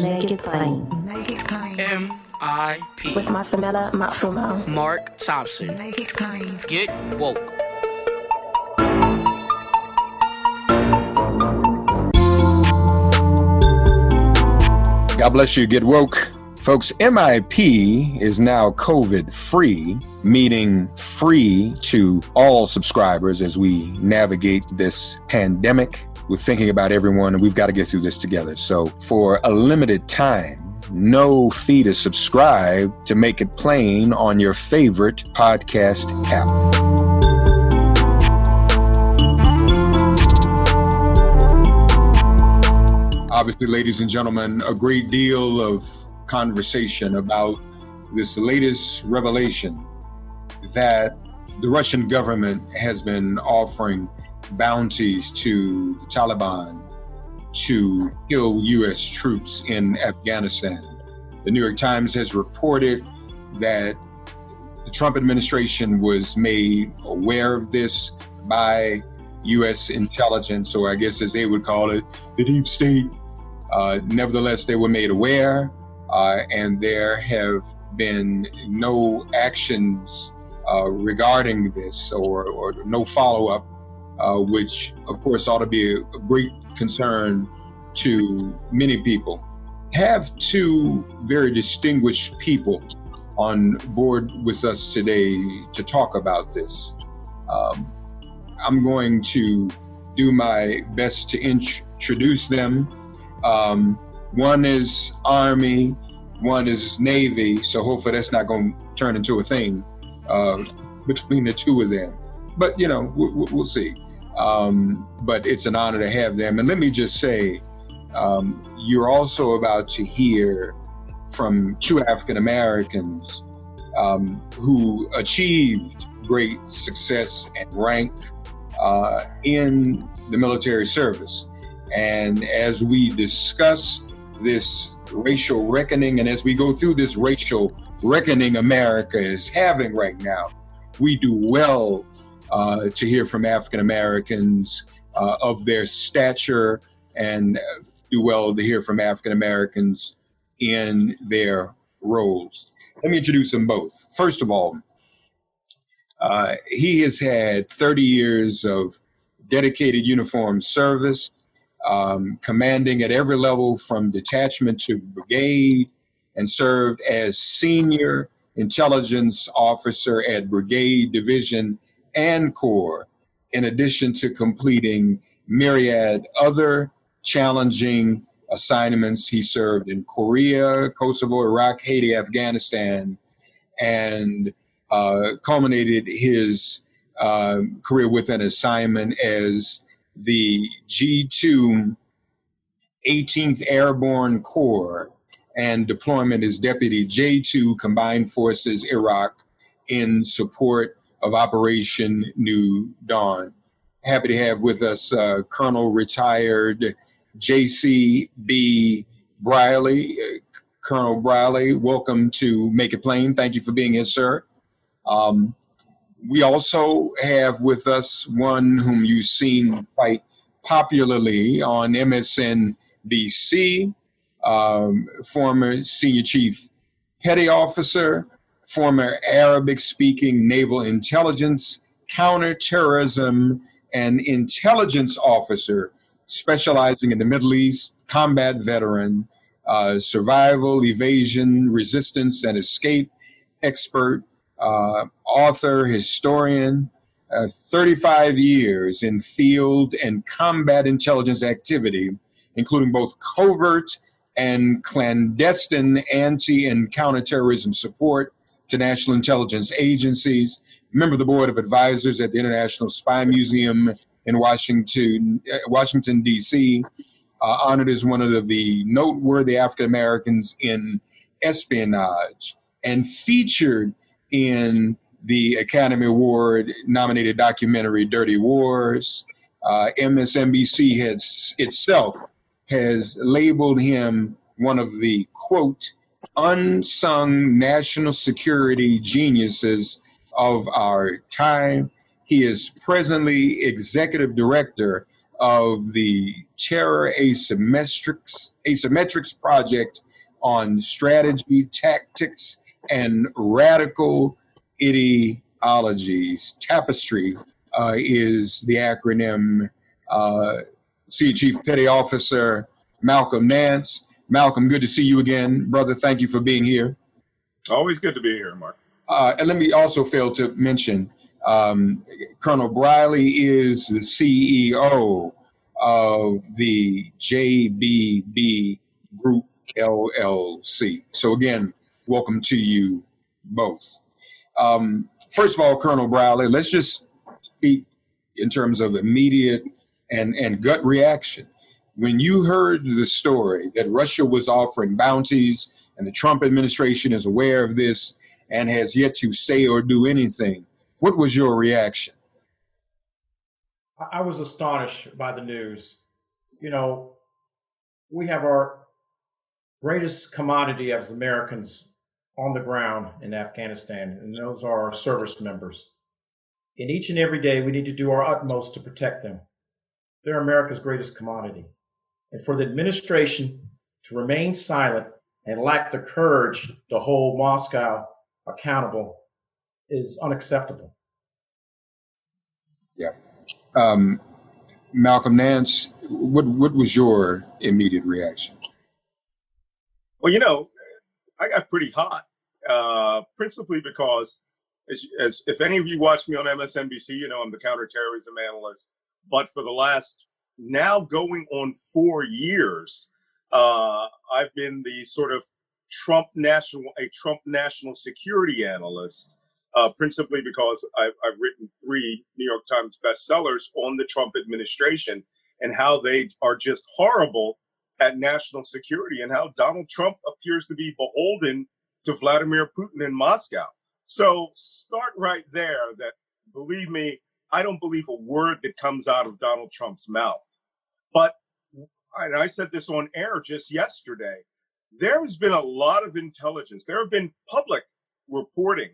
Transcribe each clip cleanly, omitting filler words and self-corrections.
Make it plain. Make it plain. M.I.P. With Masamela Matfumo. Mark Thompson. Make it plain. Get woke. God bless you. Get woke. Folks, MIP is now COVID-free, meaning free to all subscribers as we navigate this pandemic. We're thinking about everyone, and we've got to get through this together. So for a limited time, no fee to subscribe to Make It Plain on your favorite podcast app. Obviously, ladies and gentlemen, a great deal of conversation about this latest revelation that the Russian government has been offering bounties to the Taliban to kill U.S. troops in Afghanistan. The New York Times has reported that the Trump administration was made aware of this by U.S. intelligence, or I guess as they would call it, the deep state. Nevertheless, they were made aware, and there have been no actions regarding this or no follow-up, which of course ought to be a great concern to many people. Have two very distinguished people on board with us today to talk about this. I'm going to do my best to introduce them. One is Army, one is Navy, so hopefully that's not going to turn into a thing between the two of them. But, you know, we'll see. But it's an honor to have them. And let me just say, you're also about to hear from two African Americans who achieved great success and rank in the military service. And as we discuss this racial reckoning, and as we go through this racial reckoning America is having right now, we do well to hear from African Americans of their stature, and do well to hear from African Americans in their roles. Let me introduce them both. First of all, he has had 30 years of dedicated uniformed service, commanding at every level from detachment to brigade, and served as senior intelligence officer at brigade, division, and corps, in addition to completing myriad other challenging assignments. He served in Korea, Kosovo, Iraq, Haiti, Afghanistan, and culminated his career with an assignment as the G2 18th Airborne Corps and deployment as Deputy J2 Combined Forces Iraq in support of Operation New Dawn. Happy to have with us Colonel retired Jasey B. Briley. Colonel Briley, welcome to Make It Plain. Thank you for being here, sir. We also have with us one whom you've seen quite popularly on MSNBC, former Senior Chief Petty Officer, former Arabic-speaking Naval Intelligence, Counterterrorism, and Intelligence Officer, specializing in the Middle East, combat veteran, survival, evasion, resistance, and escape expert, author, historian, 35 years in field and combat intelligence activity, including both covert and clandestine anti- and counterterrorism support to national intelligence agencies, member of the board of advisors at the International Spy Museum in Washington, D.C., honored as one of the noteworthy African Americans in espionage, and featured in the Academy Award nominated documentary Dirty Wars. MSNBC itself has labeled him one of the, quote, unsung national security geniuses of our time. He is presently executive director of the Terror Asymmetrics Project on Strategy, Tactics, and Radical Ideologies. Tapestry is the acronym. See Chief Petty Officer Malcolm Nance. Malcolm, good to see you again, brother. Thank you for being here. Always good to be here, Mark. And let me also fail to mention, Colonel Briley is the CEO of the JBB Group LLC. So again, welcome to you both. First of all, Colonel Briley, let's just speak in terms of immediate and gut reaction. When you heard the story that Russia was offering bounties and the Trump administration is aware of this and has yet to say or do anything, what was your reaction? I was astonished by the news. You know, we have our greatest commodity as Americans on the ground in Afghanistan, and those are our service members. And each and every day, we need to do our utmost to protect them. They're America's greatest commodity. And for the administration to remain silent and lack the courage to hold Moscow accountable is unacceptable. Yeah. Malcolm Nance, what was your immediate reaction? Well, you know, I got pretty hot, principally because, as if any of you watch me on MSNBC, you know I'm the counterterrorism analyst. But for the last now going on 4 years, I've been the sort of Trump national security analyst, principally because I've written 3 New York Times bestsellers on the Trump administration and how they are just horrible at national security and how Donald Trump appears to be beholden to Vladimir Putin in Moscow. So start right there that, believe me, I don't believe a word that comes out of Donald Trump's mouth. But, and I said this on air just yesterday, there has been a lot of intelligence. There have been public reporting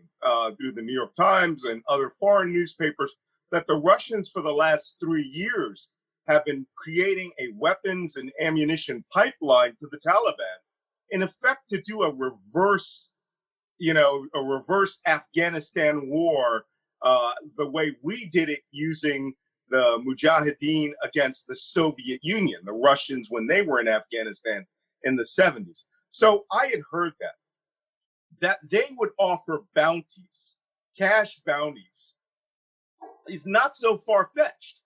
through the New York Times and other foreign newspapers that the Russians for the last 3 years have been creating a weapons and ammunition pipeline to the Taliban, in effect to do a reverse Afghanistan war, the way we did it using the Mujahideen against the Soviet Union, the Russians when they were in Afghanistan in the 70s. So I had heard that they would offer bounties, cash bounties, is not so far-fetched,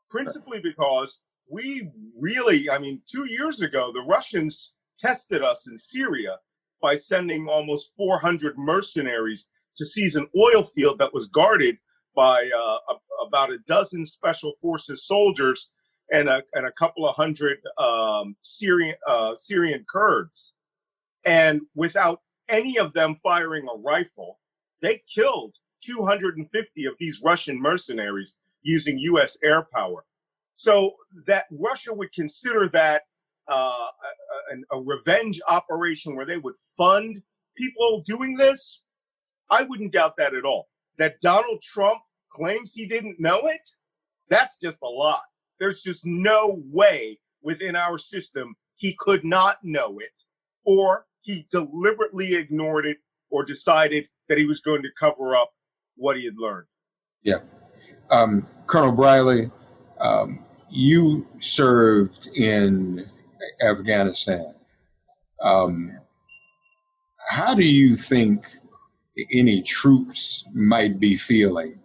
principally because we really, 2 years ago, the Russians tested us in Syria by sending almost 400 mercenaries to seize an oil field that was guarded by about a dozen special forces soldiers and a couple of hundred Syrian Kurds. And without any of them firing a rifle, they killed 250 of these Russian mercenaries using U.S. air power. So that Russia would consider that a revenge operation where they would fund people doing this, I wouldn't doubt that at all. That Donald Trump claims he didn't know it, that's just a lie. There's just no way within our system he could not know it, or he deliberately ignored it or decided that he was going to cover up what he had learned. Yeah. Colonel Briley, you served in Afghanistan. How do you think any troops might be feeling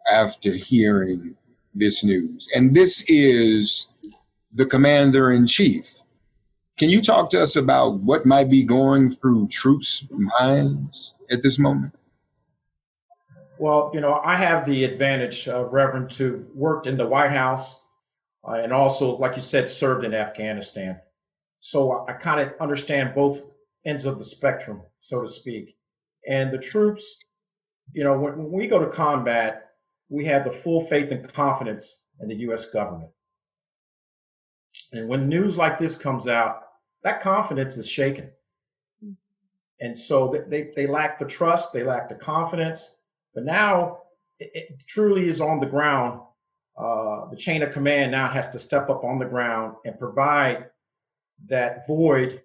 after hearing this news? And this is the commander-in-chief. Can you talk to us about what might be going through troops' minds at this moment? Well, I have the advantage, Reverend, to worked in the White House and also, like you said, served in Afghanistan. So I kind of understand both ends of the spectrum, so to speak. And the troops, when we go to combat, we have the full faith and confidence in the U.S. government. And when news like this comes out, that confidence is shaken. And so they lack the trust, they lack the confidence. But now it truly is on the ground. the chain of command now has to step up on the ground and provide that void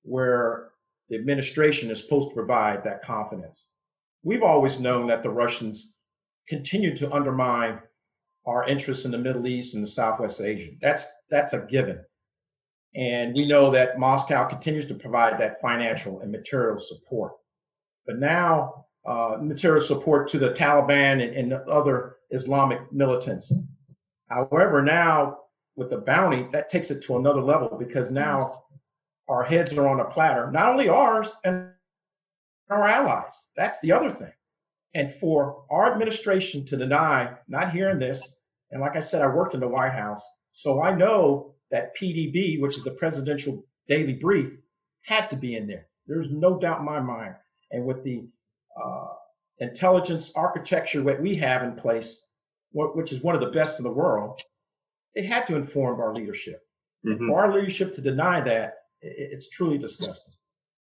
where the administration is supposed to provide that confidence. We've always known that the Russians continue to undermine our interests in the Middle East and the Southwest Asia. That's a given. And we know that Moscow continues to provide that financial and material support. But now, material support to the Taliban and other Islamic militants. However, now with the bounty, that takes it to another level, because now our heads are on a platter, not only ours and our allies. That's the other thing. And for our administration to deny not hearing this, and like I said, I worked in the White House, so I know that PDB, which is the Presidential Daily Brief, had to be in there. There's no doubt in my mind. And with the intelligence architecture that we have in place, which is one of the best in the world, it had to inform our leadership. Mm-hmm. For our leadership to deny that, it's truly disgusting.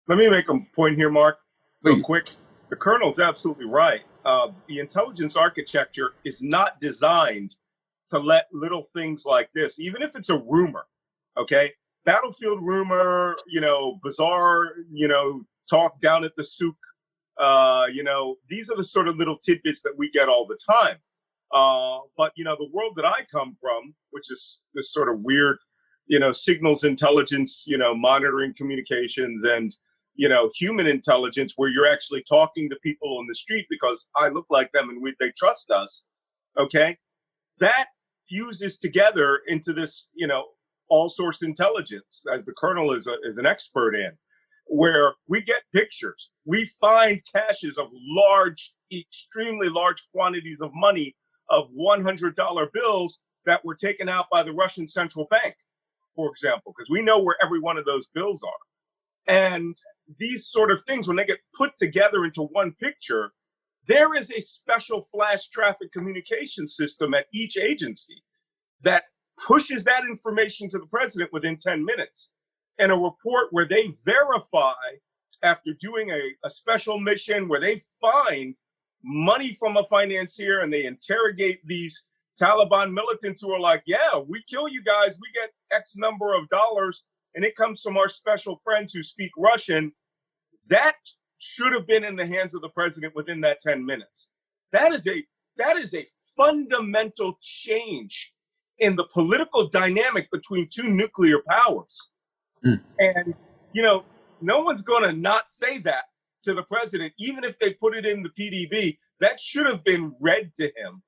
Let me make a point here, Mark, real quick. The colonel's absolutely right. The intelligence architecture is not designed to let little things like this, even if it's a rumor, okay? Battlefield rumor, bizarre, talk down at the souk, these are the sort of little tidbits that we get all the time. But, the world that I come from, which is this sort of weird, signals intelligence, monitoring communications and, human intelligence, where you're actually talking to people on the street because I look like them and they trust us. Okay. That fuses together into this, all source intelligence, as the colonel is an expert in, where we get pictures. We find caches of extremely large quantities of money of $100 bills that were taken out by the Russian central bank, for example, because we know where every one of those bills are. And these sort of things, when they get put together into one picture, there is a special flash traffic communication system at each agency that pushes that information to the president within 10 minutes. And a report where they verify, after doing a special mission where they find money from a financier and they interrogate these Taliban militants who are like, yeah, we kill you guys, we get X number of dollars, and it comes from our special friends who speak Russian. That should have been in the hands of the president within that 10 minutes. That is a fundamental change in the political dynamic between two nuclear powers. Mm. And, no one's going to not say that to the president, even if they put it in the PDB. That should have been read to him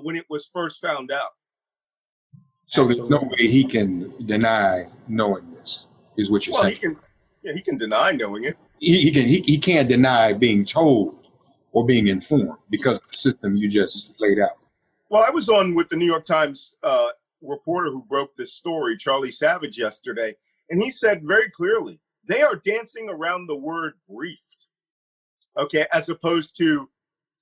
when it was first found out. So there's no way he can deny knowing this, is what you're saying. He can deny knowing it. He can't deny being told or being informed because of the system you just laid out. Well, I was on with the New York Times reporter who broke this story, Charlie Savage, yesterday, and he said very clearly, they are dancing around the word briefed, okay, as opposed to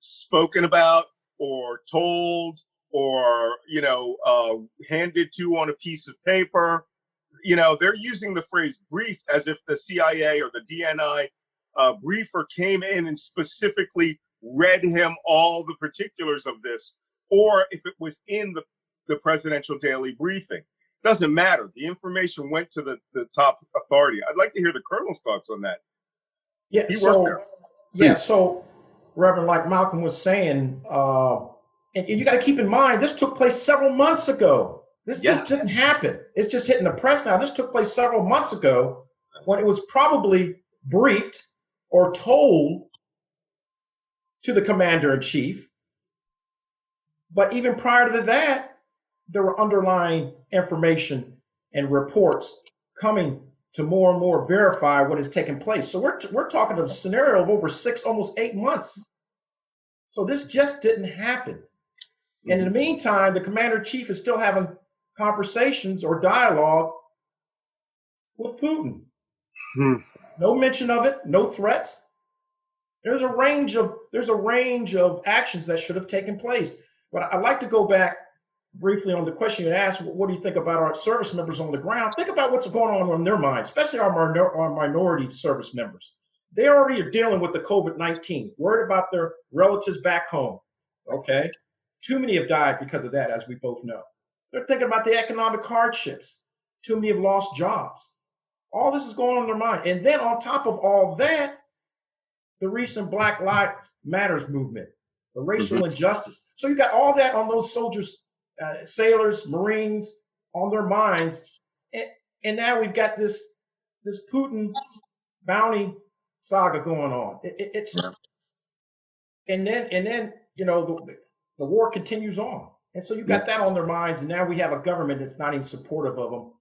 spoken about or told or, handed to on a piece of paper. They're using the phrase briefed as if the CIA or the DNI briefer came in and specifically read him all the particulars of this, or if it was in the presidential daily briefing. Doesn't matter. The information went to the top authority. I'd like to hear the colonel's thoughts on that. Yeah, so Reverend, like Malcolm was saying, and you got to keep in mind, this took place several months ago. This just didn't happen. It's just hitting the press now. This took place several months ago when it was probably briefed or told to the commander-in-chief. But even prior to that, there were underlying information and reports coming to more and more verify what is taking place. So we're talking of a scenario of over 6, almost 8 months. So this just didn't happen. And in the meantime, the commander-in-chief is still having conversations or dialogue with Putin. No mention of it, no threats. There's a range of actions that should have taken place. But I'd like to go back briefly on the question you asked, what do you think about our service members on the ground? Think about what's going on in their minds, especially our minority service members. They already are dealing with the COVID-19, worried about their relatives back home, okay? Too many have died because of that, as we both know. They're thinking about the economic hardships. Too many have lost jobs. All this is going on in their mind. And then on top of all that, the recent Black Lives Matters movement, the racial injustice. So you got all that on those soldiers, sailors, Marines, on their minds. And now we've got this Putin bounty saga going on. And then the war continues on. And so you got that on their minds, and now we have a government that's not even supportive of them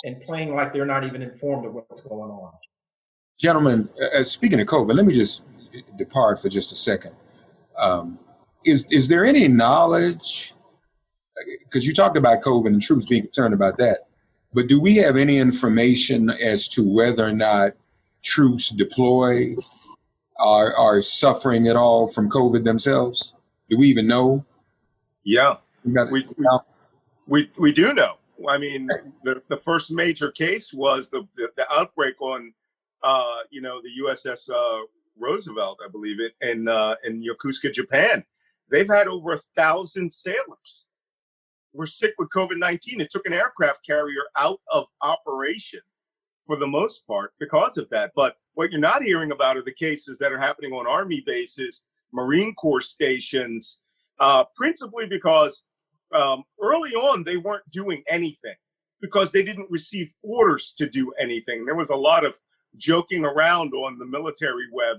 and playing like they're not even informed of what's going on. Gentlemen, speaking of COVID, let me just depart for just a second. Is there any knowledge, because you talked about COVID and troops being concerned about that, but do we have any information as to whether or not troops deployed are suffering at all from COVID themselves? Do we even know? Yeah, we do know. I mean, the first major case was the outbreak on, the USS Roosevelt, I believe it, in Yokosuka, Japan. They've had over 1,000 sailors were sick with COVID-19. It took an aircraft carrier out of operation for the most part because of that. But what you're not hearing about are the cases that are happening on Army bases, Marine Corps stations, principally because early on they weren't doing anything because they didn't receive orders to do anything. There was a lot of joking around on the military web,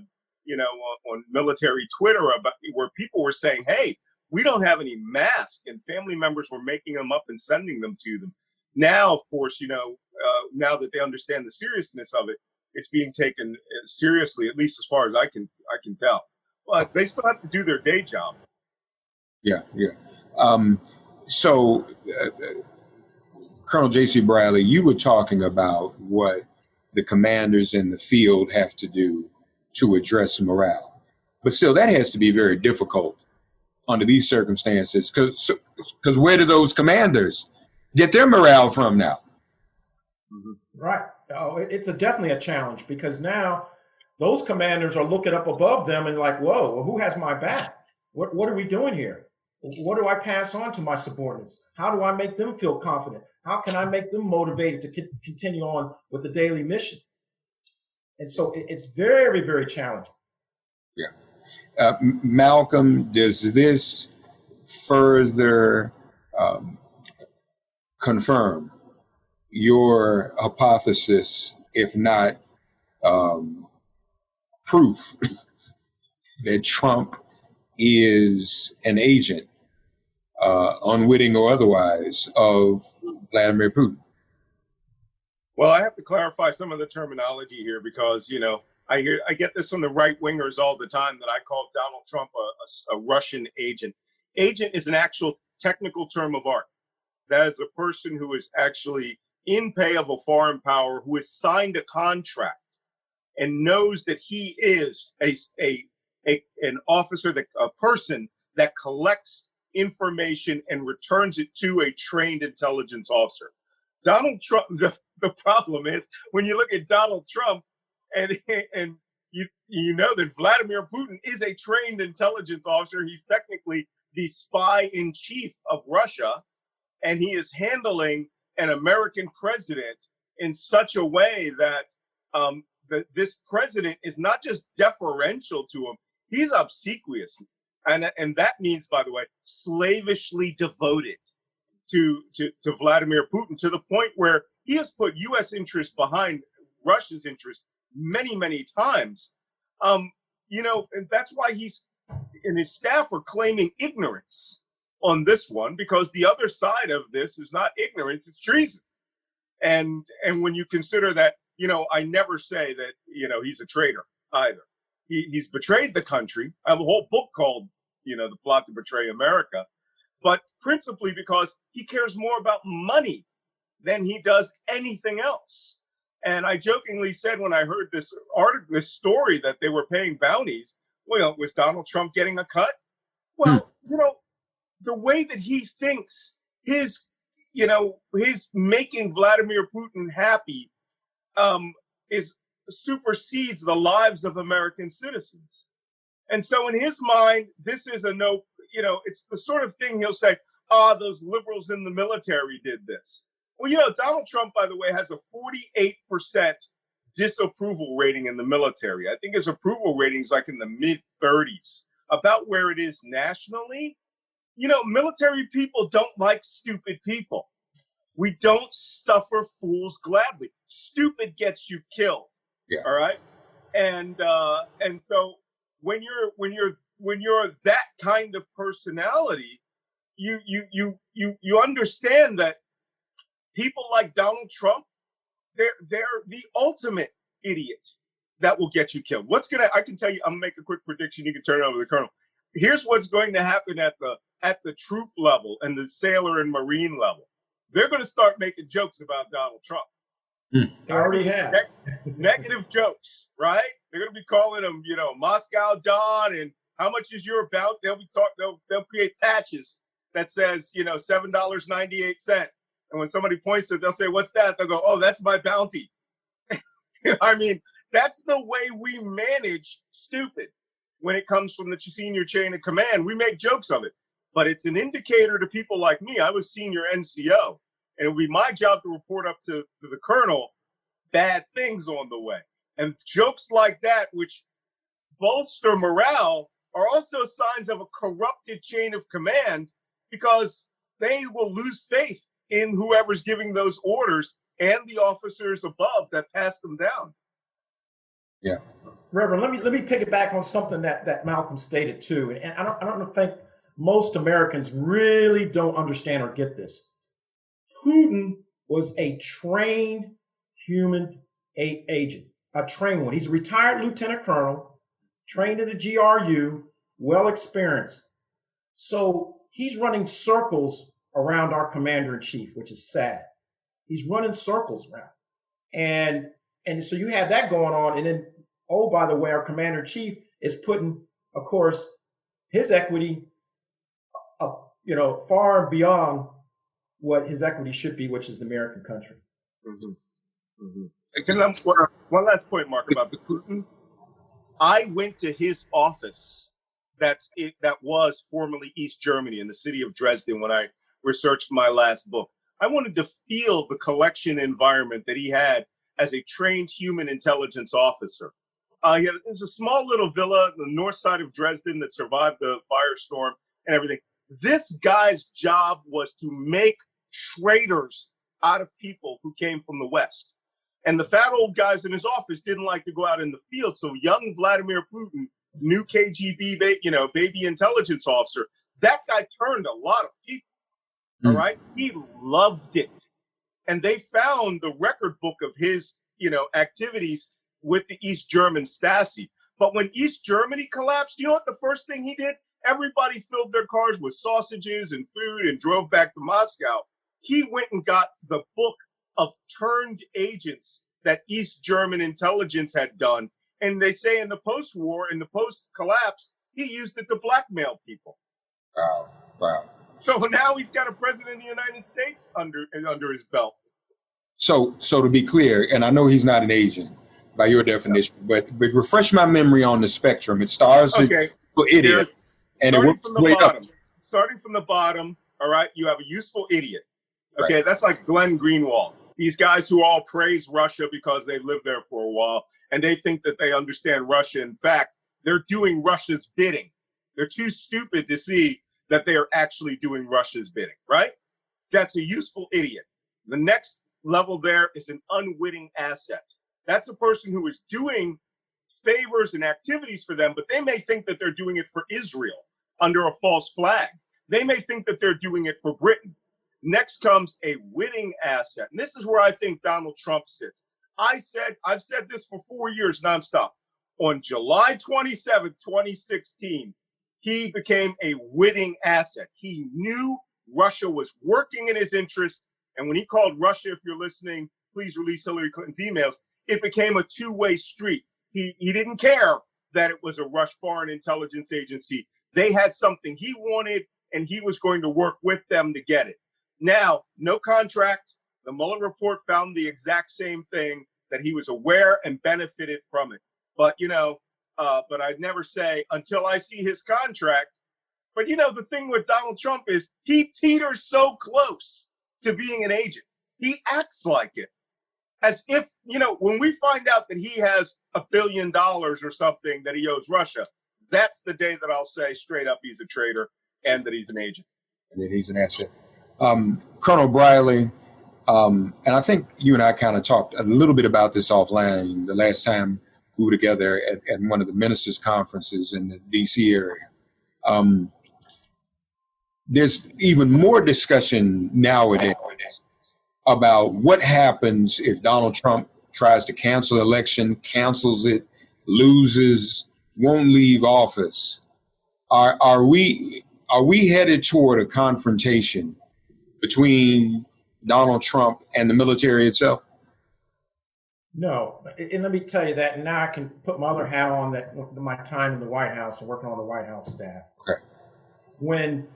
on military Twitter about where people were saying, hey, we don't have any masks, and family members were making them up and sending them to them. Now, of course, now that they understand the seriousness of it, it's being taken seriously, at least as far as I can tell. But they still have to do their day job. Yeah. So, Colonel Jasey Briley, you were talking about what the commanders in the field have to do to address morale. But still, that has to be very difficult under these circumstances, because where do those commanders get their morale from now? Right. Oh, it's definitely a challenge, because now those commanders are looking up above them and like, whoa, who has my back? What are we doing here? What do I pass on to my subordinates? How do I make them feel confident? How can I make them motivated to continue on with the daily mission? And so it's very, very challenging. Yeah. Malcolm, does this further confirm your hypothesis, if not proof, that Trump is an agent, unwitting or otherwise, of Vladimir Putin? Well, I have to clarify some of the terminology here because, I get this from the right wingers all the time that I call Donald Trump a Russian agent. Agent is an actual technical term of art. That is a person who is actually in pay of a foreign power, who has signed a contract and knows that he is an officer, a person that collects information and returns it to a trained intelligence officer. Donald Trump, the problem is when you look at Donald Trump and you know that Vladimir Putin is a trained intelligence officer. He's technically the spy in chief of Russia, and he is handling an American president in such a way that this president is not just deferential to him, he's obsequious. And that means, by the way, slavishly devoted to Vladimir Putin, to the point where he has put U.S. interests behind Russia's interests many, many times. And that's why he's and his staff are claiming ignorance on this one, because the other side of this is not ignorance, it's treason. And when you consider that, I never say that, he's a traitor either. He's betrayed the country. I have a whole book called, The Plot to Betray America, but principally because he cares more about money than he does anything else. And I jokingly said when I heard this story that they were paying bounties, was Donald Trump getting a cut? Well, the way that he thinks his making Vladimir Putin happy supersedes the lives of American citizens. And so in his mind, this is a no, it's the sort of thing he'll say, those liberals in the military did this. Well, Donald Trump, by the way, has a 48% disapproval rating in the military. I think his approval rating is like in the mid-30s, about where it is nationally. Military people don't like stupid people. We don't suffer fools gladly. Stupid gets you killed. Yeah. All right. And so when you're that kind of personality, you understand that people like Donald Trump, they're the ultimate idiot that will get you killed. I can tell you, I'm gonna make a quick prediction. You can turn it over to the Colonel. Here's what's going to happen at the troop level and the sailor and Marine level. They're going to start making jokes about Donald Trump. They already have. Negative jokes, right? They're going to be calling him, Moscow Don, and how much is your bounty? They'll create patches that says, $7.98. And when somebody points to it, they'll say, "What's that?" They'll go, "Oh, that's my bounty." I mean, that's the way we manage stupid when it comes from the senior chain of command. We make jokes of it, but it's an indicator to people like me. I was senior NCO, and it would be my job to report up to the colonel bad things on the way. And jokes like that, which bolster morale, are also signs of a corrupted chain of command, because they will lose faith in whoever's giving those orders and the officers above that pass them down. Yeah. Reverend, let me pick it back on something that Malcolm stated too. And I don't think most Americans really don't understand or get this. Putin was a trained human agent, a trained one. He's a retired lieutenant colonel, trained in the GRU, well experienced. So he's running circles around our commander in chief, which is sad. He's running circles around. And so you have that going on. And then, oh, by the way, our commander in chief is putting, of course, his equity far beyond what his equity should be, which is the American country. Mm-hmm. Mm-hmm. One last point, Mark, about Putin. I went to his office that was formerly East Germany in the city of Dresden when I researched my last book. I wanted to feel the collection environment that he had as a trained human intelligence officer. It was a small little villa on the north side of Dresden that survived the firestorm and everything. This guy's job was to make traitors out of people who came from the West. And the fat old guys in his office didn't like to go out in the field. So young Vladimir Putin, new KGB, baby intelligence officer, that guy turned a lot of people. All right. He loved it. And they found the record book of his, activities with the East German Stasi. But when East Germany collapsed, you know what the first thing he did? Everybody filled their cars with sausages and food and drove back to Moscow. He went and got the book of turned agents that East German intelligence had done. And they say in the post-war, in the post-collapse, he used it to blackmail people. Wow. So now he's got a president of the United States under his belt. So to be clear, and I know he's not an agent by your definition, but refresh my memory on the spectrum. It stars an idiot, and starting from the bottom. Starting from the bottom, all right, you have a useful idiot. Okay, right. That's like Glenn Greenwald. These guys who all praise Russia because they lived there for a while, and they think that they understand Russia. In fact, they're doing Russia's bidding. They're too stupid to see that they are actually doing Russia's bidding, right? That's a useful idiot. The next level there is an unwitting asset. That's a person who is doing favors and activities for them, but they may think that they're doing it for Israel under a false flag. They may think that they're doing it for Britain. Next comes a witting asset. And this is where I think Donald Trump sits. I've said this for 4 years nonstop. On July 27th, 2016, he became a witting asset. He knew Russia was working in his interest. And when he called Russia, if you're listening, please release Hillary Clinton's emails, it became a two-way street. He didn't care that it was a Russian foreign intelligence agency. They had something he wanted, and he was going to work with them to get it. Now, no contract. The Mueller report found the exact same thing, that he was aware and benefited from it. But, but I'd never say, until I see his contract, But the thing with Donald Trump is he teeters so close to being an agent. He acts like it. As if, when we find out that he has $1 billion or something that he owes Russia, that's the day that I'll say straight up he's a traitor and that he's an agent. And that he's an asset. Colonel Briley, and I think you and I kind of talked a little bit about this offline the last time we were together at one of the ministers' conferences in the D.C. area. There's even more discussion nowadays about what happens if Donald Trump tries to cancel the election, cancels it, loses, won't leave office. Are we headed toward a confrontation between Donald Trump and the military itself? No, and let me tell you that now I can put my other hat on, that my time in the White House and working on the White House staff. Okay. When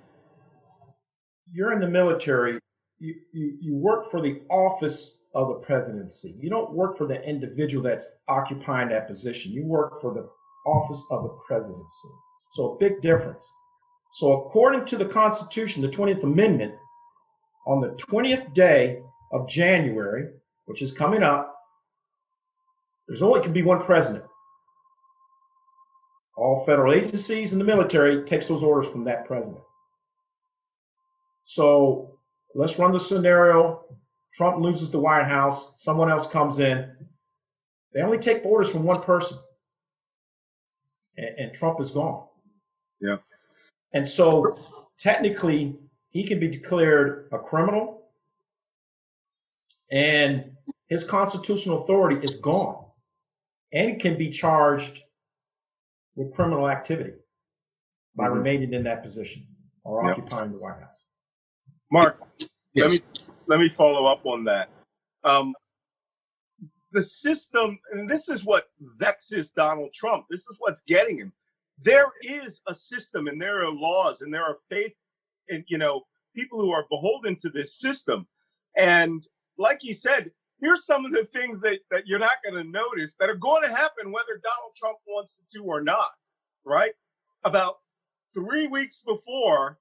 you're in the military, you work for the office of the presidency. You don't work for the individual that's occupying that position. You work for the office of the presidency. So a big difference. So according to the Constitution, the 20th Amendment, on the 20th day of January, which is coming up, there's only can be one president. All federal agencies and the military takes those orders from that president. So let's run the scenario. Trump loses the White House. Someone else comes in. They only take orders from one person. And Trump is gone. Yeah. And so technically, he can be declared a criminal. And his constitutional authority is gone. And he can be charged with criminal activity by remaining in that position or occupying the White House. Mark, Yes. let me follow up on that. The system, and this is what vexes Donald Trump. This is what's getting him. There is a system, and there are laws, and there are faith, and people who are beholden to this system. And like you said, here's some of the things that you're not going to notice that are going to happen whether Donald Trump wants to or not, right? About 3 weeks before,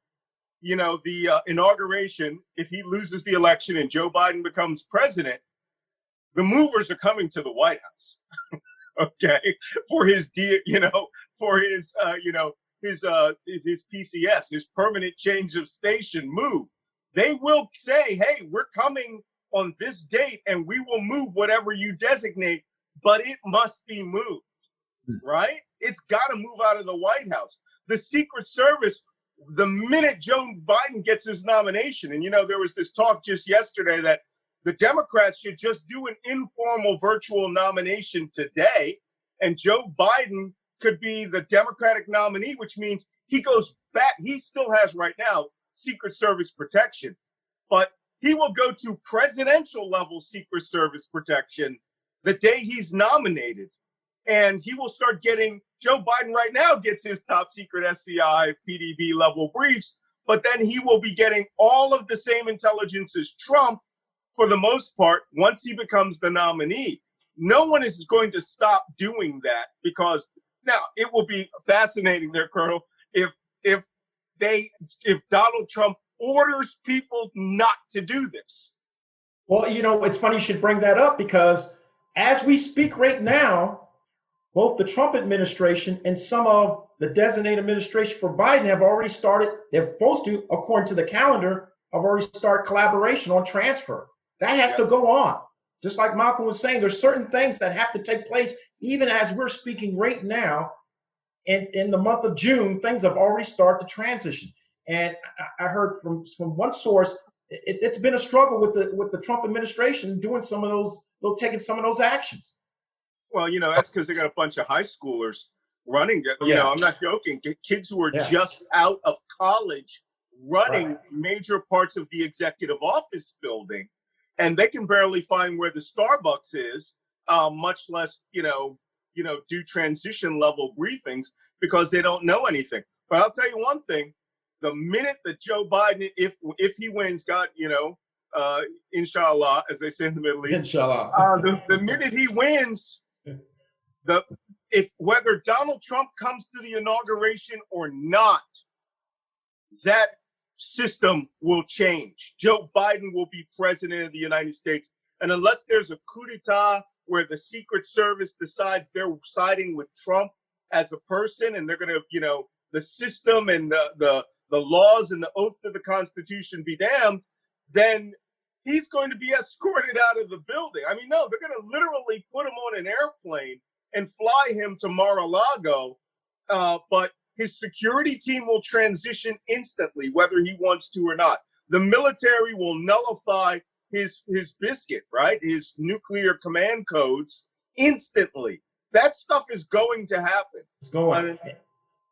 the inauguration, if he loses the election and Joe Biden becomes president, the movers are coming to the White House, okay, for his PCS, his permanent change of station move. They will say, hey, we're coming on this date and we will move whatever you designate, but it must be moved, right? It's got to move out of the White House. The Secret Service, the minute Joe Biden gets his nomination, and there was this talk just yesterday that the Democrats should just do an informal virtual nomination today, and Joe Biden could be the Democratic nominee, which means he goes back. He still has right now Secret Service protection, but he will go to presidential level Secret Service protection the day he's nominated. And he will start getting, Joe Biden right now gets his top secret SCI, PDB level briefs, but then he will be getting all of the same intelligence as Trump for the most part once he becomes the nominee. No one is going to stop doing that, because now it will be fascinating there, Colonel, if Donald Trump orders people not to do this. Well, it's funny you should bring that up, because as we speak right now, both the Trump administration and some of the designated administration for Biden have already started, they're supposed to, according to the calendar, have already started collaboration on transfer. That has to go on. Just like Malcolm was saying, there's certain things that have to take place even as we're speaking right now. And in the month of June, things have already started to transition. And I heard from one source, it's been a struggle with the Trump administration doing taking some of those actions. Well, that's because they got a bunch of high schoolers running. I'm not joking. Kids who are just out of college running major parts of the executive office building, and they can barely find where the Starbucks is, much less, do transition level briefings, because they don't know anything. But I'll tell you one thing: the minute that Joe Biden, if he wins, God, inshallah, as they say in the Middle East, inshallah, the minute he wins, whether Donald Trump comes to the inauguration or not, that system will change. Joe Biden will be president of the United States. And unless there's a coup d'etat where the Secret Service decides they're siding with Trump as a person and they're going to, the system and the laws and the oath to the Constitution be damned, then he's going to be escorted out of the building. I mean, no, they're going to literally put him on an airplane and fly him to Mar-a-Lago. But his security team will transition instantly, whether he wants to or not. The military will nullify his biscuit, right? His nuclear command codes instantly. That stuff is going to happen. It's going.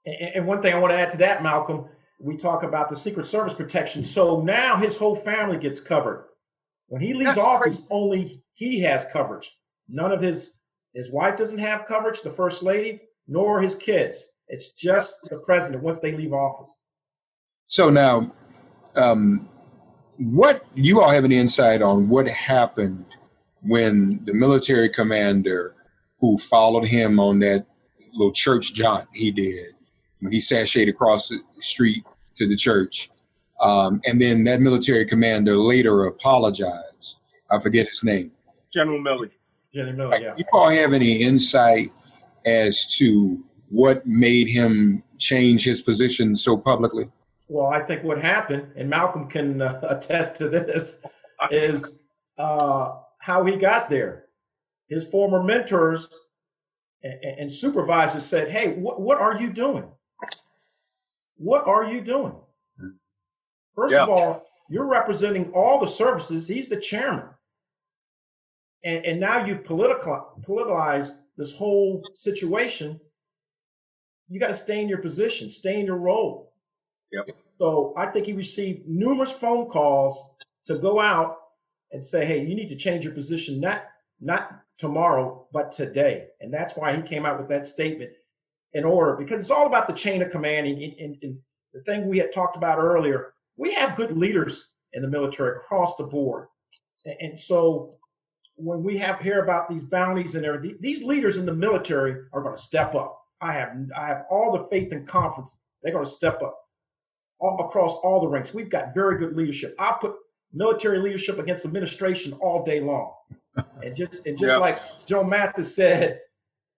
And one thing I want to add to that, Malcolm, we talk about the Secret Service protection. So now his whole family gets covered. When he leaves office, only he has coverage. None of his wife doesn't have coverage, the first lady, nor his kids. It's just the president once they leave office. So now, what you all have any insight on what happened when the military commander who followed him on that little church jaunt he did, when he sashayed across the street to the church, and then that military commander later apologized. I forget his name. General Milley. General Milley, yeah. You all have any insight as to what made him change his position so publicly? Well, I think what happened, and Malcolm can attest to this, is how he got there. His former mentors and supervisors said, hey, what are you doing? What are you doing? First of all, you're representing all the services. He's the chairman. And now you've politicized this whole situation. You got to stay in your position, stay in your role. Yep. So I think he received numerous phone calls to go out and say, hey, you need to change your position, not tomorrow, but today. And that's why he came out with that statement in order, because it's all about the chain of command. And the thing we had talked about earlier, we have good leaders in the military across the board. And so when we hear about these bounties and everything, these leaders in the military are going to step up. I have all the faith and confidence they're going to step up across all the ranks. We've got very good leadership. I put military leadership against administration all day long. And just like Joe Mathis said,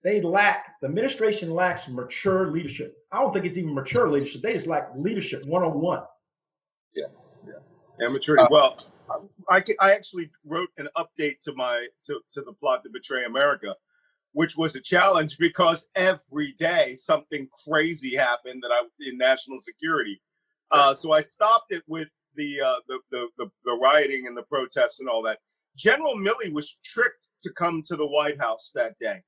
the administration lacks mature leadership. I don't think it's even mature leadership. They just lack leadership 101. Yeah, maturity. Well, I actually wrote an update to the plot to betray America, which was a challenge because every day something crazy happened in national security. So I stopped it with the rioting and the protests and all that. General Milley was tricked to come to the White House that day.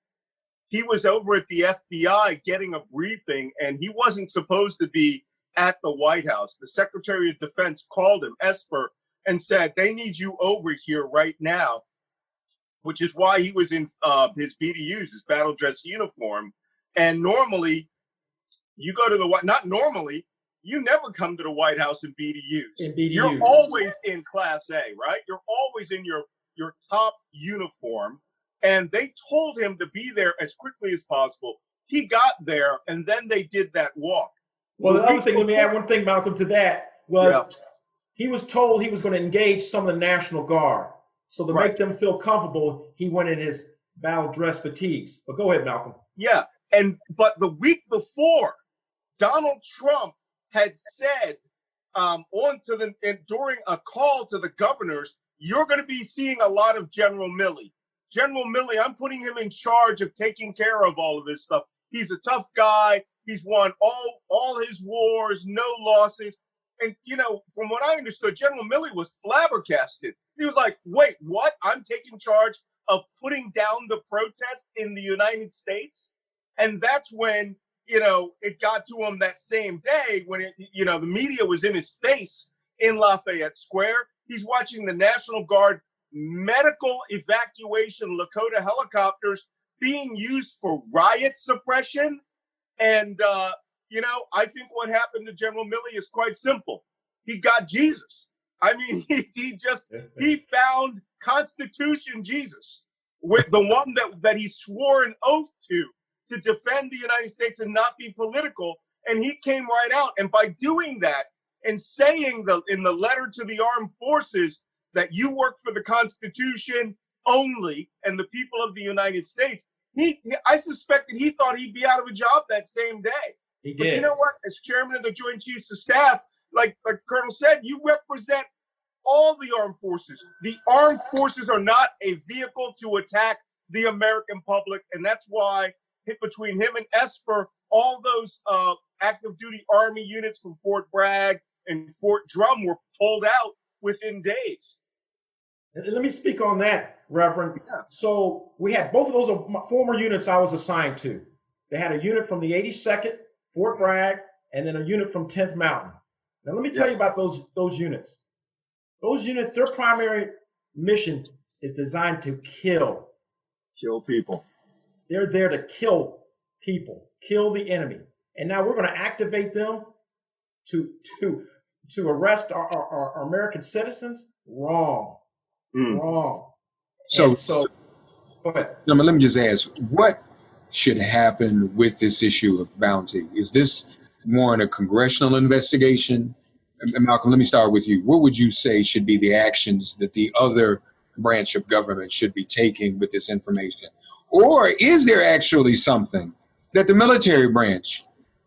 He was over at the FBI getting a briefing, and he wasn't supposed to be at the White House. The Secretary of Defense called him, Esper, and said, they need you over here right now, which is why he was in his BDUs, his battle dress uniform. And normally, you go to you never come to the White House in BDUs. You're always in Class A, right? You're always in your top uniform. And they told him to be there as quickly as possible. He got there, and then they did that walk. Well, the other thing, let me add one thing, Malcolm, to that was he was told he was going to engage some of the National Guard. So to make them feel comfortable, he went in his battle dress fatigues. But go ahead, Malcolm. Yeah, but the week before, Donald Trump had said during a call to the governors, you're going to be seeing a lot of General Milley. General Milley, I'm putting him in charge of taking care of all of this stuff. He's a tough guy. He's won all his wars, no losses. And, from what I understood, General Milley was flabbergasted. He was like, wait, what? I'm taking charge of putting down the protests in the United States? And that's when, it got to him that same day when, the media was in his face in Lafayette Square. He's watching the National Guard medical evacuation Lakota helicopters being used for riot suppression. And, I think what happened to General Milley is quite simple. He got Jesus. I mean, he found Constitution Jesus, with the one that he swore an oath to defend the United States and not be political. And he came right out. And by doing that, and saying in the letter to the armed forces that you work for the Constitution only and the people of the United States. I suspected he thought he'd be out of a job that same day. He did. But you know what? As chairman of the Joint Chiefs of Staff, like the Colonel said, you represent all the armed forces. The armed forces are not a vehicle to attack the American public, and that's why between him and Esper, all those active duty Army units from Fort Bragg and Fort Drum were pulled out within days. Let me speak on that, Reverend. Yeah. So we had both of those former units I was assigned to. They had a unit from the 82nd, Fort Bragg, and then a unit from 10th Mountain. Now let me tell you about those units. Those units, their primary mission is designed to kill people. They're there to kill people, kill the enemy. And now we're going to activate them to arrest our American citizens? Wrong. Wrong. So go ahead. Let me just ask, what should happen with this issue of bounty? Is this warrant a congressional investigation? And Malcolm, let me start with you. What would you say should be the actions that the other branch of government should be taking with this information? Or is there actually something that the military branch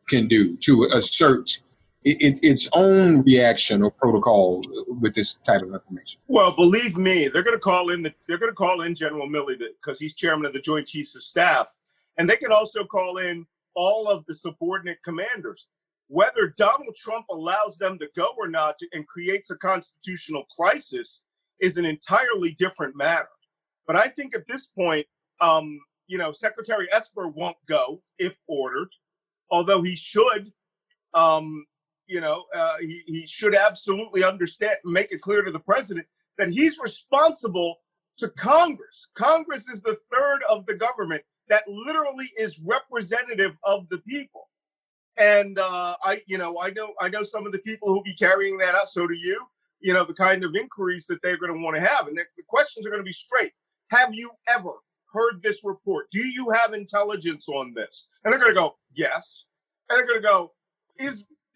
can do to assert its own reaction or protocol with this type of information? Well, believe me, they're going to call in General Milley because he's chairman of the Joint Chiefs of Staff, and they can also call in all of the subordinate commanders. Whether Donald Trump allows them to go or not and creates a constitutional crisis is an entirely different matter. But I think at this point, Secretary Esper won't go if ordered, although he should. He should absolutely understand, make it clear to the president that he's responsible to Congress. Congress is the third of the government that literally is representative of the people. And I know some of the people who'll be carrying that out. So do you. You know, the kind of inquiries that they're going to want to have, and the questions are going to be straight. Have you ever heard this report? Do you have intelligence on this? And they're going to go, yes. And they're going to go,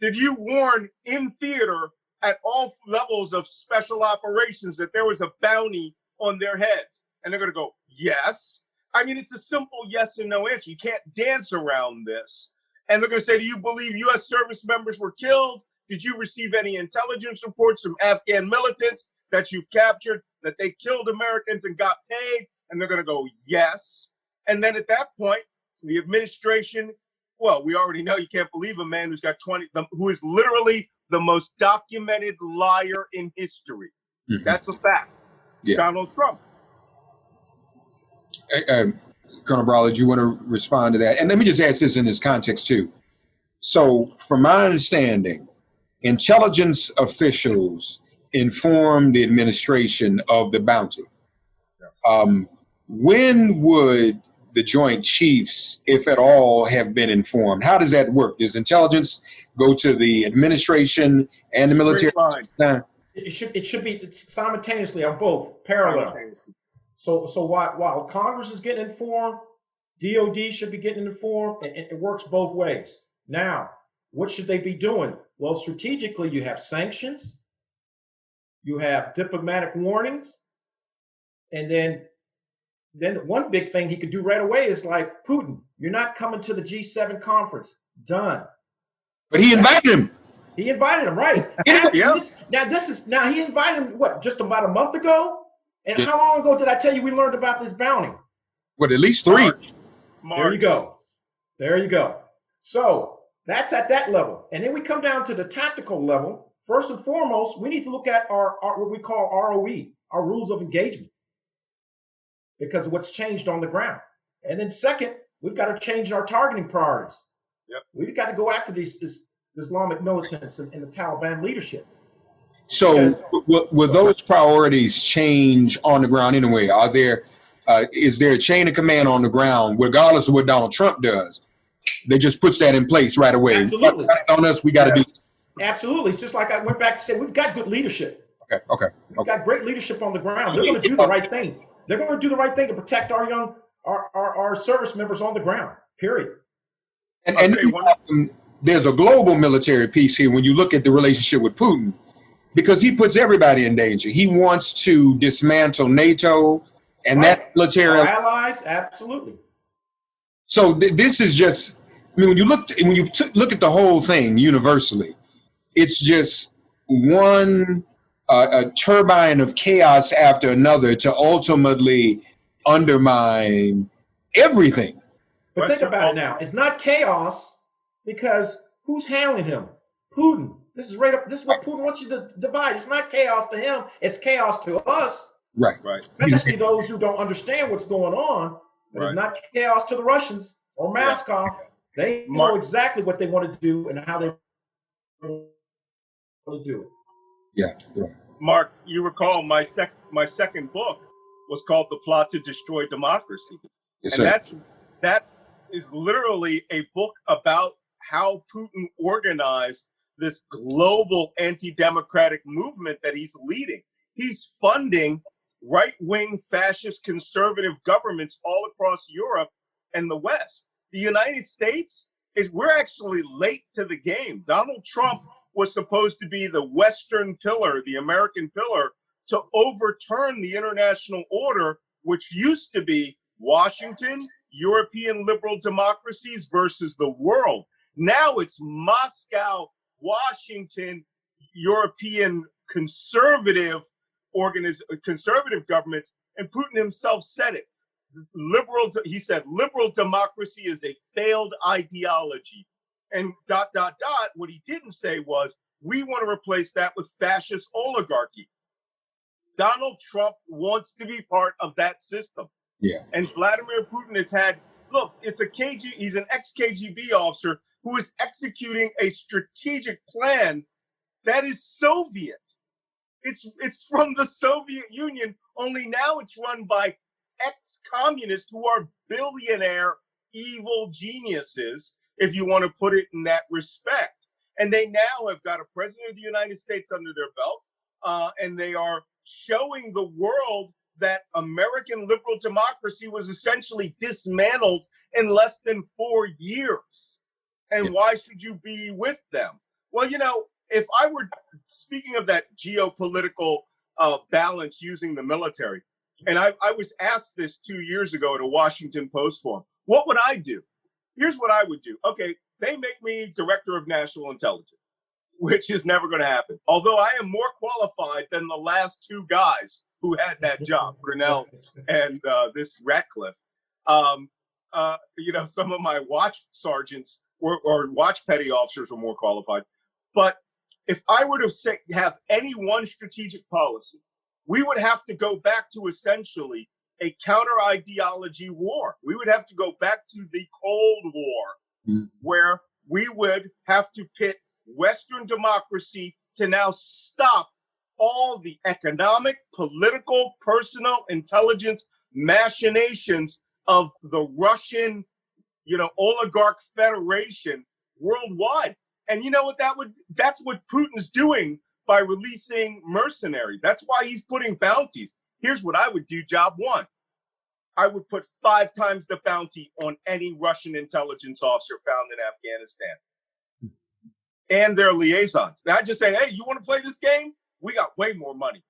did you warn in theater at all levels of special operations that there was a bounty on their heads? And they're going to go, yes. I mean, it's a simple yes and no answer. You can't dance around this. And they're going to say, do you believe U.S. service members were killed? Did you receive any intelligence reports from Afghan militants that you've captured, that they killed Americans and got paid? And they're going to go, yes. And then at that point, the administration, well, we already know you can't believe a man who is literally the most documented liar in history. Mm-hmm. That's a fact. Yeah. Donald Trump. Colonel Briley, do you want to respond to that? And let me just ask this in this context too. So from my understanding, intelligence officials inform the administration of the bounty. When would the Joint Chiefs, if at all, have been informed? How does that work? Does intelligence go to the administration and the military? It should be simultaneously on both, parallel. So while Congress is getting informed, DOD should be getting informed, and it works both ways. Now, what should they be doing? Well, strategically, you have sanctions, you have diplomatic warnings, and then one big thing he could do right away is like, Putin, you're not coming to the G7 conference. Done. But he invited him. He invited him, right? Yeah. Now he invited him, what, just about a month ago? And how long ago did I tell you we learned about this bounty? What, at least 3? March. There you go. So that's at that level. And then we come down to the tactical level. First and foremost, we need to look at our what we call ROE, our rules of engagement, because of what's changed on the ground. And then second, we've got to change our targeting priorities. Yep. We've got to go after these Islamic militants and the Taliban leadership. So will those priorities change on the ground anyway? Is there a chain of command on the ground, regardless of what Donald Trump does? They just puts that in place right away. Absolutely. On us, we got to do. Absolutely. It's just like I went back to say, we've got good leadership. Okay. We've got great leadership on the ground. They're going to do the right thing. They're going to do the right thing to protect our service members on the ground. Period. And there's a global military piece here when you look at the relationship with Putin, because he puts everybody in danger. He wants to dismantle NATO and that military. Our allies, absolutely. So this is just, I mean, when you look at the whole thing universally, it's just one a turbine of chaos after another to ultimately undermine everything. But think about it now. It's not chaos because who's handling him? Putin. This is right up. This is what Putin wants you to divide. It's not chaos to him. It's chaos to us. Right. Especially those who don't understand what's going on. But it's not chaos to the Russians or Moscow. They know exactly what they want to do and how they want to do it. Yeah. Mark, you recall my second book was called The Plot to Destroy Democracy. Yes, and sir. that is literally a book about how Putin organized this global anti-democratic movement that he's leading. He's funding right-wing fascist conservative governments all across Europe and the West. The United States we're actually late to the game. Donald Trump was supposed to be the Western pillar, the American pillar, to overturn the international order, which used to be Washington, European liberal democracies versus the world. Now it's Moscow, Washington, European conservative governments, and Putin himself said it. He said, liberal democracy is a failed ideology. And ... What he didn't say was, we want to replace that with fascist oligarchy. Donald Trump wants to be part of that system. Yeah. And Vladimir Putin he's an ex-KGB officer who is executing a strategic plan that is Soviet. It's from the Soviet Union, only now it's run by ex-communists who are billionaire evil geniuses, if you want to put it in that respect. And they now have got a president of the United States under their belt, and they are showing the world that American liberal democracy was essentially dismantled in less than 4 years. And why should you be with them? Well, if I were speaking of that geopolitical balance using the military, and I was asked this 2 years ago at a Washington Post forum, what would I do? Here's what I would do. Okay, they make me director of national intelligence, which is never going to happen. Although I am more qualified than the last two guys who had that job, Grinnell and this Ratcliffe. Some of my watch sergeants or watch petty officers were more qualified. But if I were to have any one strategic policy, we would have to go back to essentially a counter-ideology war. We would have to go back to the Cold War, where we would have to pit Western democracy to now stop all the economic, political, personal intelligence machinations of the Russian, oligarch federation worldwide. And you know what that's what Putin's doing by releasing mercenaries. That's why he's putting bounties. Here's what I would do, job one. I would put 5 times the bounty on any Russian intelligence officer found in Afghanistan and their liaisons. And I just say, hey, you want to play this game? We got way more money.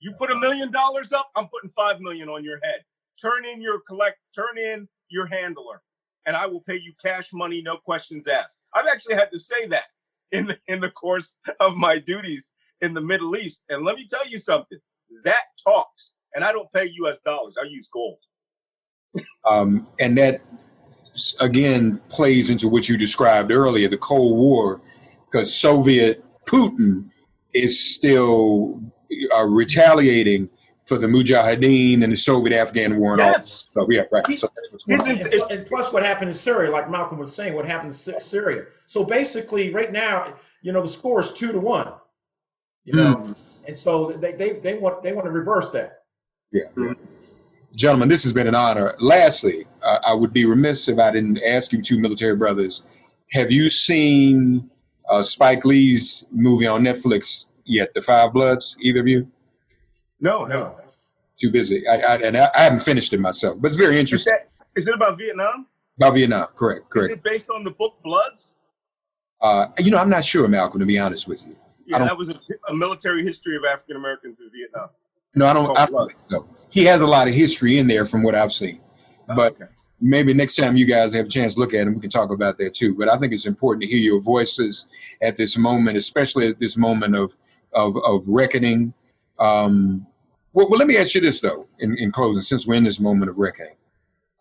You put $1 million up, I'm putting 5 million on your head. Turn in your handler, and I will pay you cash money, no questions asked. I've actually had to say that in the course of my duties in the Middle East. And let me tell you something, that talks. And I don't pay US dollars, I use gold. And that, again, plays into what you described earlier, the Cold War, because Soviet Putin is still retaliating for the Mujahideen and the Soviet-Afghan war. And yes. All. So, yeah, right. And plus what happened in Syria, like Malcolm was saying, what happened in Syria. So basically, right now, the score is 2-1. And so they want to reverse that. Yeah. Gentlemen, this has been an honor. Lastly, I would be remiss if I didn't ask you two military brothers, have you seen Spike Lee's movie on Netflix yet, The Five Bloods, either of you? No. Too busy. I haven't finished it myself, but it's very interesting. Is it about Vietnam? About Vietnam, correct. Is it based on the book Bloods? I'm not sure, Malcolm, to be honest with you. Yeah, that was a military history of African Americans in Vietnam. No, I don't think so. He has a lot of history in there from what I've seen. But maybe next time you guys have a chance to look at him, we can talk about that too. But I think it's important to hear your voices at this moment, especially at this moment of reckoning. Well, let me ask you this, though, in closing, since we're in this moment of reckoning.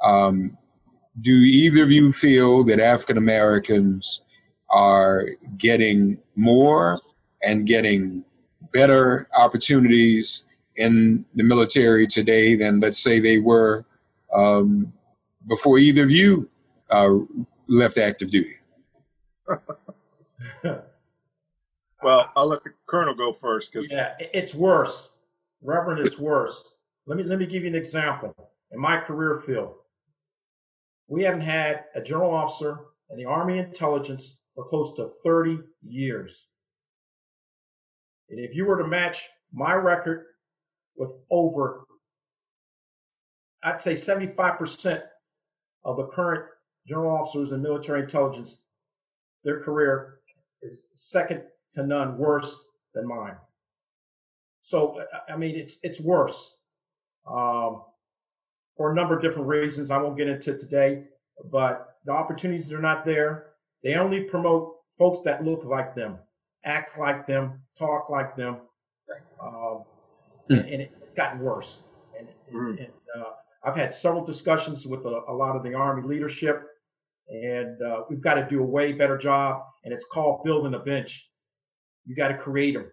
Do either of you feel that African Americans are getting more and getting better opportunities in the military today than, let's say, they were before either of you left active duty? Well, I'll let the colonel go first. Yeah, it's worse. Reverend, it's worse. Let me give you an example. In my career field, we haven't had a general officer in the Army intelligence for close to 30 years. And if you were to match my record with over, I'd say 75% of the current general officers in military intelligence, their career is second to none worse than mine. So, I mean, it's worse for a number of different reasons. I won't get into it today, but the opportunities are not there. They only promote folks that look like them, act like them, talk like them, and it's gotten worse. And I've had several discussions with a lot of the Army leadership, and we've got to do a way better job, and it's called building a bench. You got to create them.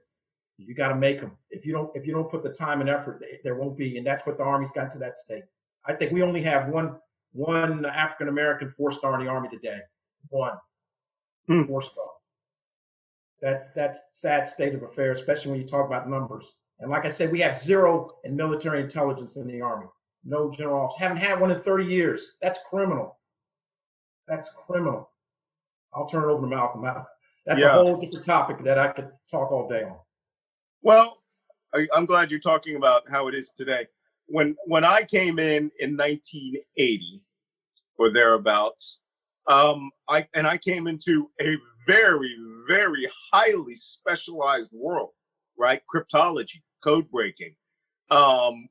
You got to make them. If you don't put the time and effort, there won't be. And that's what the Army's got to that state. I think we only have one African American 4-star in the Army today. One 4-star. That's sad state of affairs, especially when you talk about numbers. And like I said, we have 0 in military intelligence in the Army. No general officers. Haven't had one in 30 years. That's criminal. That's criminal. I'll turn it over to Malcolm. That's a whole different topic that I could talk all day on. Well, I'm glad you're talking about how it is today. When I came in 1980 or thereabouts, I came into a very, very highly specialized world, right? Cryptology, code breaking,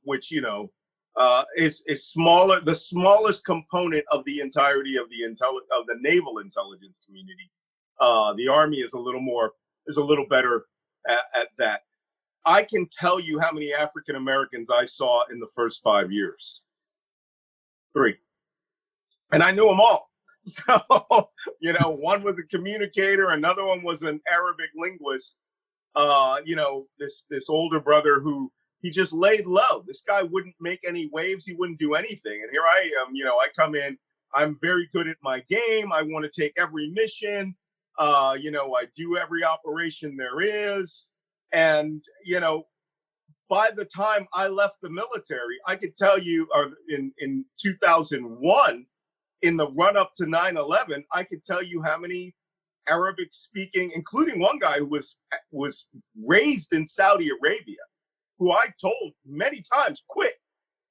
which is smaller, the smallest component of the entirety of the naval intelligence community. The Army is a little better at that. I can tell you how many African Americans I saw in the first 5 years. 3. And I knew them all. So, one was a communicator, another one was an Arabic linguist. This older brother who he just laid low. This guy wouldn't make any waves. He wouldn't do anything. And here I am, I come in, I'm very good at my game. I want to take every mission. I do every operation there is. And, by the time I left the military, I could tell you in 2001, in the run up to 9/11, I could tell you how many Arabic speaking, including one guy who was raised in Saudi Arabia, who I told many times, quit,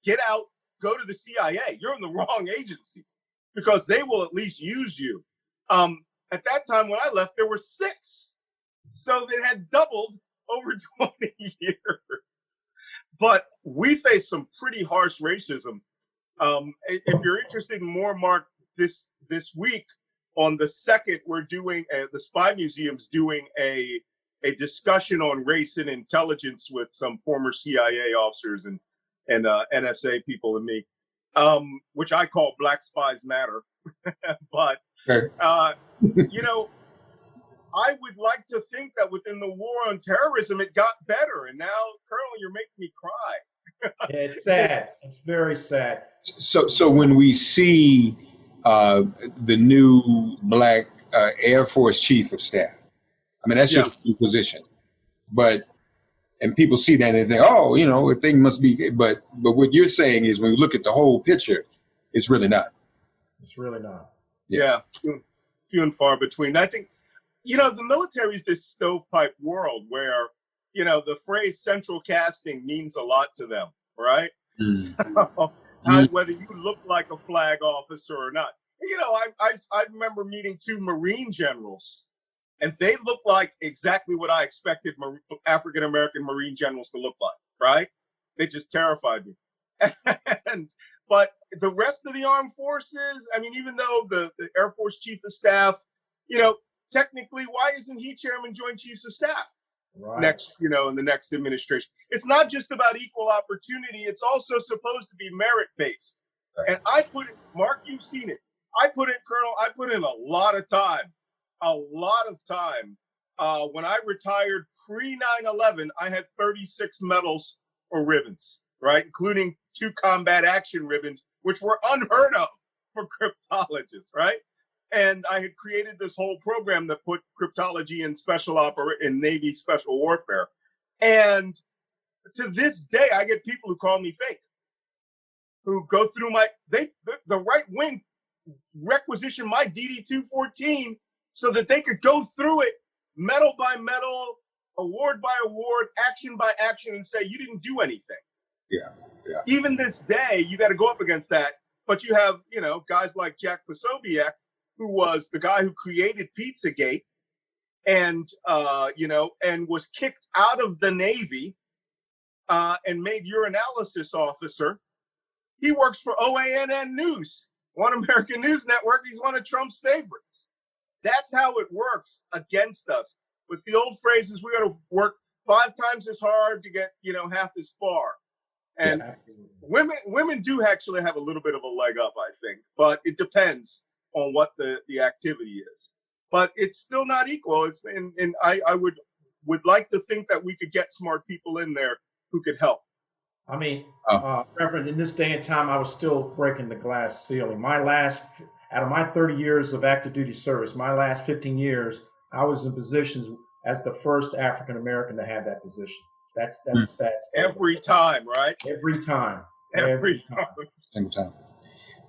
get out, go to the CIA. You're in the wrong agency because they will at least use you. At that time when I left, there were 6. So it had doubled over 20 years. But we face some pretty harsh racism. If you're interested in more, Mark, this week on the 2nd, we're doing the Spy Museum's doing a discussion on race and intelligence with some former CIA officers and NSA people and me, which I call Black Spies Matter. But I would like to think that within the war on terrorism, it got better. And now, Colonel, you're making me cry. Yeah, it's sad. It's very sad. So when we see the new Black Air Force Chief of Staff, I mean, that's just a position. And people see that and they think, oh, a thing must be. But what you're saying is when you look at the whole picture, it's really not. It's really not. Yeah, few and far between. I think, the military is this stovepipe world where, the phrase central casting means a lot to them, right? So, whether you look like a flag officer or not. I remember meeting 2 Marine generals And they look like exactly what I expected African-American Marine generals to look like, right? They just terrified me. But the rest of the armed forces, I mean, even though the Air Force Chief of Staff, technically, why isn't he Chairman Joint Chiefs of Staff next, in the next administration? It's not just about equal opportunity. It's also supposed to be merit-based. Right. And I put it, Mark, you've seen it. Colonel, I put in a lot of time. When I retired pre-9/11, I had 36 medals or ribbons, right? Including 2 combat action ribbons, which were unheard of for cryptologists, right? And I had created this whole program that put cryptology in Navy special warfare. And to this day, I get people who call me fake, who go through the right wing requisition my DD-214 so that they could go through it medal by medal, award by award, action by action, and say, you didn't do anything. Yeah. Even this day, you got to go up against that. But you have, guys like Jack Posobiec, who was the guy who created Pizzagate and was kicked out of the Navy and made urinalysis officer. He works for OANN News, One American News Network. He's one of Trump's favorites. That's how it works against us. With the old phrases, we got to work 5 times as hard to get, half as far. And women do actually have a little bit of a leg up, I think, but it depends on what the activity is. But it's still not equal. And I would like to think that we could get smart people in there who could help. I mean, Reverend, in this day and time, I was still breaking the glass ceiling. Out of my 30 years of active duty service, my last 15 years, I was in positions as the first African American to have that position. That's sad. Every time, right? Every time. Every time.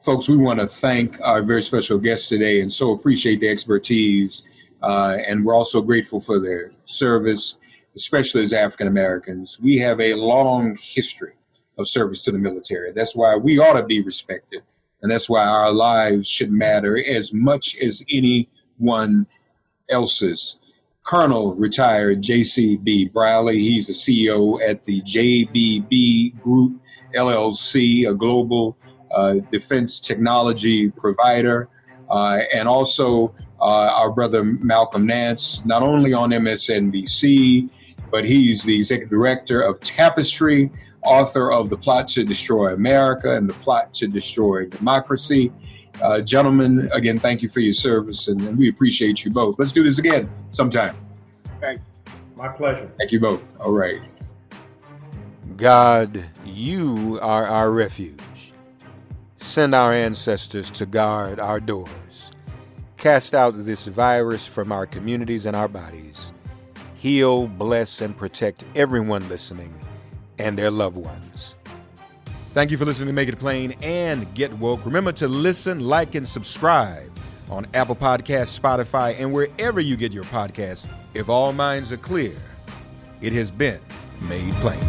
Folks, we want to thank our very special guests today and so appreciate the expertise. And we're also grateful for their service, especially as African Americans. We have a long history of service to the military. That's why we ought to be respected. And that's why our lives should matter as much as anyone else's. Colonel retired Jasey B. Briley. He's the CEO at the JBB Group, LLC, a global defense technology provider. And also our brother Malcolm Nance, not only on MSNBC, but he's the executive director of Tapestry, author of The Plot to Destroy America and The Plot to Destroy Democracy. Gentlemen, again, thank you for your service, and we appreciate you both. Let's do this again sometime. Thanks. My pleasure. Thank you both. All right. God, you are our refuge. Send our ancestors to guard our doors. Cast out this virus from our communities and our bodies. Heal, bless, and protect everyone listening and their loved ones. Thank you for listening to Make It Plain and Get Woke. Remember to listen, like, and subscribe on Apple Podcasts, Spotify, and wherever you get your podcasts. If all minds are clear, it has been made plain.